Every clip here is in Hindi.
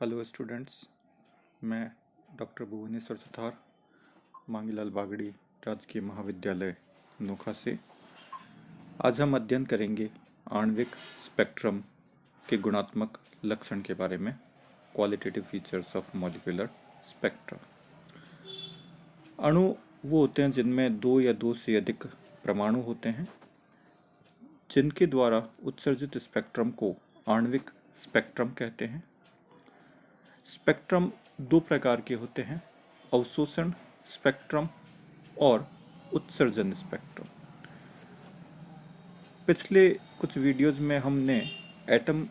हेलो स्टूडेंट्स, मैं डॉक्टर भुवनेश्वर सुथार, मांगीलाल बागड़ी राजकीय महाविद्यालय नोखा से। आज हम अध्ययन करेंगे आणविक स्पेक्ट्रम के गुणात्मक लक्षण के बारे में, qualitative features of molecular spectra. अणु वो होते हैं जिनमें दो या दो से अधिक परमाणु होते हैं, जिनके द्वारा उत्सर्जित स्पेक्ट्रम को आणविक स्पेक्ट्रम कहते हैं। स्पेक्ट्रम दो प्रकार के होते हैं, अवशोषण स्पेक्ट्रम और उत्सर्जन स्पेक्ट्रम। पिछले कुछ वीडियोस में हमने एटम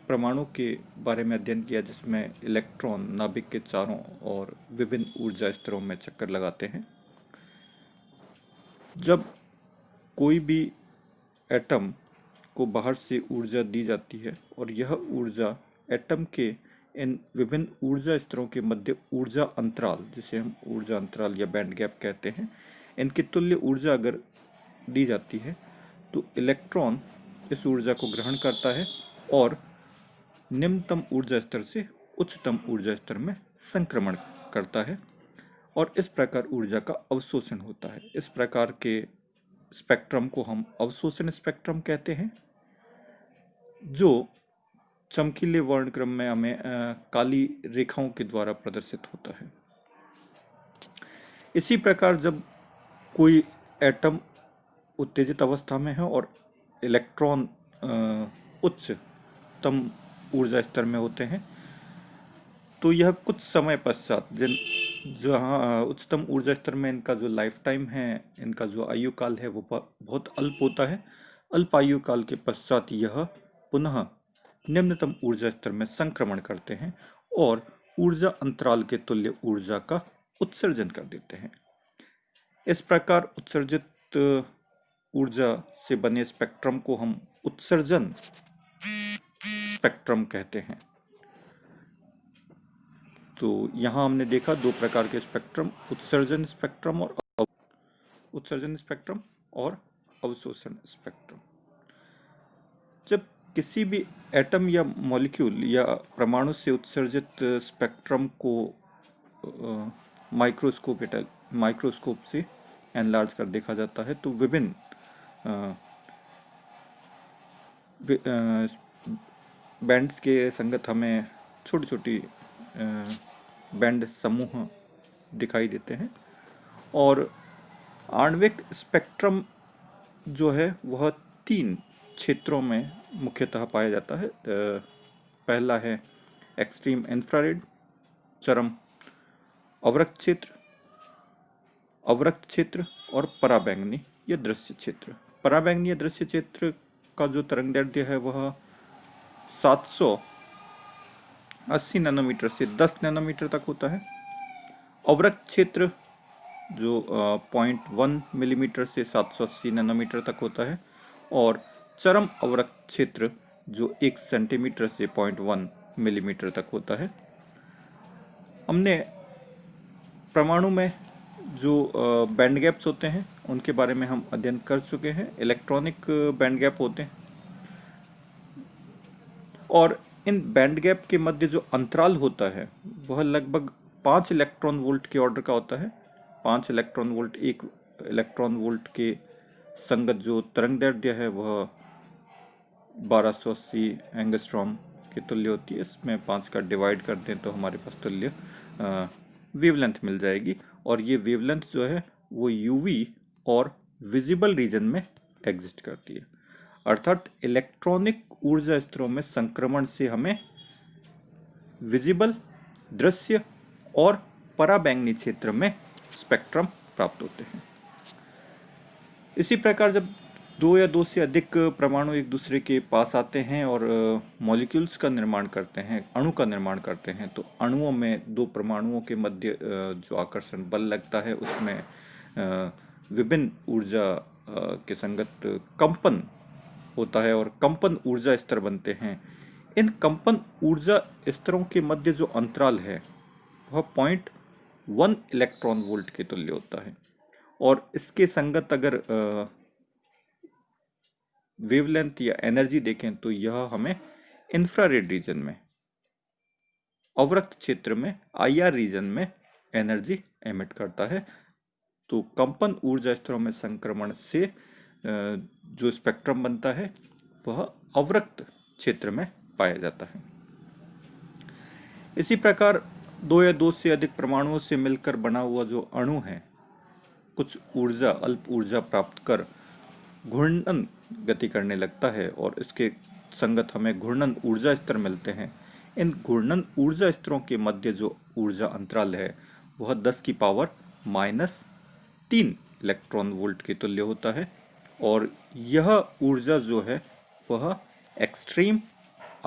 परमाणु के बारे में अध्ययन किया, जिसमें इलेक्ट्रॉन नाभिक के चारों और विभिन्न ऊर्जा स्तरों में चक्कर लगाते हैं। जब कोई भी एटम को बाहर से ऊर्जा दी जाती है और यह ऊर्जा एटम के इन विभिन्न ऊर्जा स्तरों के मध्य ऊर्जा अंतराल, जिसे हम ऊर्जा अंतराल या बैंड गैप कहते हैं, इनकी तुल्य ऊर्जा अगर दी जाती है तो इलेक्ट्रॉन इस ऊर्जा को ग्रहण करता है और निम्नतम ऊर्जा स्तर से उच्चतम ऊर्जा स्तर में संक्रमण करता है और इस प्रकार ऊर्जा का अवशोषण होता है। इस प्रकार के स्पेक्ट्रम को हम अवशोषण स्पेक्ट्रम कहते हैं, जो चमकीले वर्णक्रम में हमें काली रेखाओं के द्वारा प्रदर्शित होता है। इसी प्रकार जब कोई एटम उत्तेजित अवस्था में है और इलेक्ट्रॉन उच्चतम ऊर्जा स्तर में होते हैं, तो यह कुछ समय पश्चात जहाँ उच्चतम ऊर्जा स्तर में इनका जो लाइफ टाइम है, इनका जो आयु काल है, वो बहुत अल्प होता है। अल्प आयु काल के पश्चात यह पुनः निम्नतम ऊर्जा स्तर में संक्रमण करते हैं और ऊर्जा अंतराल के तुल्य ऊर्जा का उत्सर्जन कर देते हैं। इस प्रकार उत्सर्जित ऊर्जा से बने स्पेक्ट्रम को हम उत्सर्जन स्पेक्ट्रम कहते हैं। तो यहाँ हमने देखा दो प्रकार के स्पेक्ट्रम, उत्सर्जन स्पेक्ट्रम और अवशोषण स्पेक्ट्रम। जब किसी भी एटम या मॉलिक्यूल या परमाणु से उत्सर्जित स्पेक्ट्रम को माइक्रोस्कोप से एनलार्ज कर देखा जाता है, तो विभिन्न बैंड्स के संगत हमें छोटी छोटी बैंड समूह दिखाई देते हैं। और आणविक स्पेक्ट्रम जो है वह 3 क्षेत्रों में मुख्यतः पाया जाता है। पहला है एक्सट्रीम इंफ्रारेड, चरम अवरक्त क्षेत्र और पराबैंगनी या दृश्य क्षेत्र। पराबैंगनी या दृश्य क्षेत्र का जो तरंगदैर्ध्य है वह 780 नैनोमीटर से 10 नैनोमीटर तक होता है। अवरक्त क्षेत्र जो 0.1 मिलीमीटर से 780 नैनोमीटर तक होता है, और चरम अवरक्त क्षेत्र जो 1 सेंटीमीटर से 0.1 मिलीमीटर तक होता है। हमने परमाणु में जो बैंड गैप्स होते हैं उनके बारे में हम अध्ययन कर चुके हैं। इलेक्ट्रॉनिक बैंड गैप होते हैं और इन बैंड गैप के मध्य जो अंतराल होता है वह लगभग 5 इलेक्ट्रॉन वोल्ट के ऑर्डर का होता है। 5 इलेक्ट्रॉन वोल्ट, 1 इलेक्ट्रॉन वोल्ट के संगत जो तरंगदैर्ध्य है वह 1280 एंगस्ट्रॉम के तुल्य होती है। इसमें 5 का डिवाइड कर दें तो हमारे पास तुल्य वेवलेंथ मिल जाएगी, और ये वेवलेंथ जो है वो यूवी और विजिबल रीजन में एग्जिस्ट करती है। अर्थात इलेक्ट्रॉनिक ऊर्जा स्तरों में संक्रमण से हमें विजिबल, दृश्य और पराबैंगनी क्षेत्र में स्पेक्ट्रम प्राप्त होते हैं। इसी प्रकार जब 2 या 2 से अधिक परमाणु एक दूसरे के पास आते हैं और मॉलिक्यूल्स का निर्माण करते हैं, अणु का निर्माण करते हैं, तो अणुओं में 2 परमाणुओं के मध्य जो आकर्षण बल लगता है उसमें विभिन्न ऊर्जा के संगत कंपन होता है और कंपन ऊर्जा स्तर बनते हैं। इन कंपन ऊर्जा स्तरों के मध्य जो अंतराल है वह 0.1 इलेक्ट्रॉन वोल्ट के तुल्य होता है, और इसके संगत अगर वेवलेंथ या एनर्जी देखें तो यह हमें इंफ्रारेड रीजन में अवरक्त क्षेत्र में IR रीजन में एनर्जी एमिट करता है। तो कंपन ऊर्जा स्तरों में संक्रमण से जो स्पेक्ट्रम बनता है वह अवरक्त क्षेत्र में पाया जाता है। इसी प्रकार दो या दो से अधिक परमाणुओं से मिलकर बना हुआ जो अणु है कुछ ऊर्जा अल्प ऊर्जा प्राप्त कर घूर्णन गति करने लगता है और इसके संगत हमें घूर्णन ऊर्जा स्तर मिलते हैं। इन घूर्णन ऊर्जा स्तरों के मध्य जो ऊर्जा अंतराल है वह 10⁻³ इलेक्ट्रॉन वोल्ट के तुल्य होता है और यह ऊर्जा जो है वह एक्सट्रीम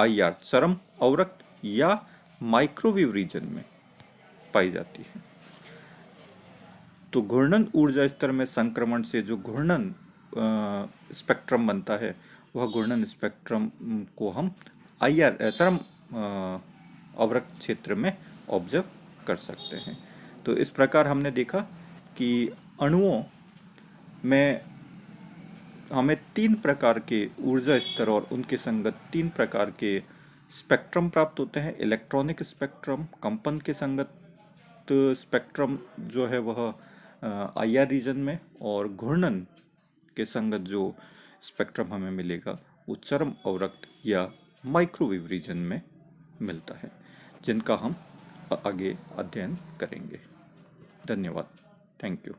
IR चरम अवरक्त या माइक्रोवेव रीजन में पाई जाती है। तो घूर्णन ऊर्जा स्तर में संक्रमण से जो घूर्णन स्पेक्ट्रम बनता है वह घूर्णन स्पेक्ट्रम को हम IR चरम अवरक्त क्षेत्र में ऑब्जर्व कर सकते हैं। तो इस प्रकार हमने देखा कि अणुओं में हमें 3 प्रकार के ऊर्जा स्तर और उनके संगत 3 प्रकार के स्पेक्ट्रम प्राप्त होते हैं। इलेक्ट्रॉनिक स्पेक्ट्रम, कंपन के संगत स्पेक्ट्रम जो है वह IR रीजन में और घूर्णन के संगत जो स्पेक्ट्रम हमें मिलेगा वो चरम अवरक्त या माइक्रोवेव रीजन में मिलता है, जिनका हम आगे अध्ययन करेंगे। धन्यवाद। Thank you.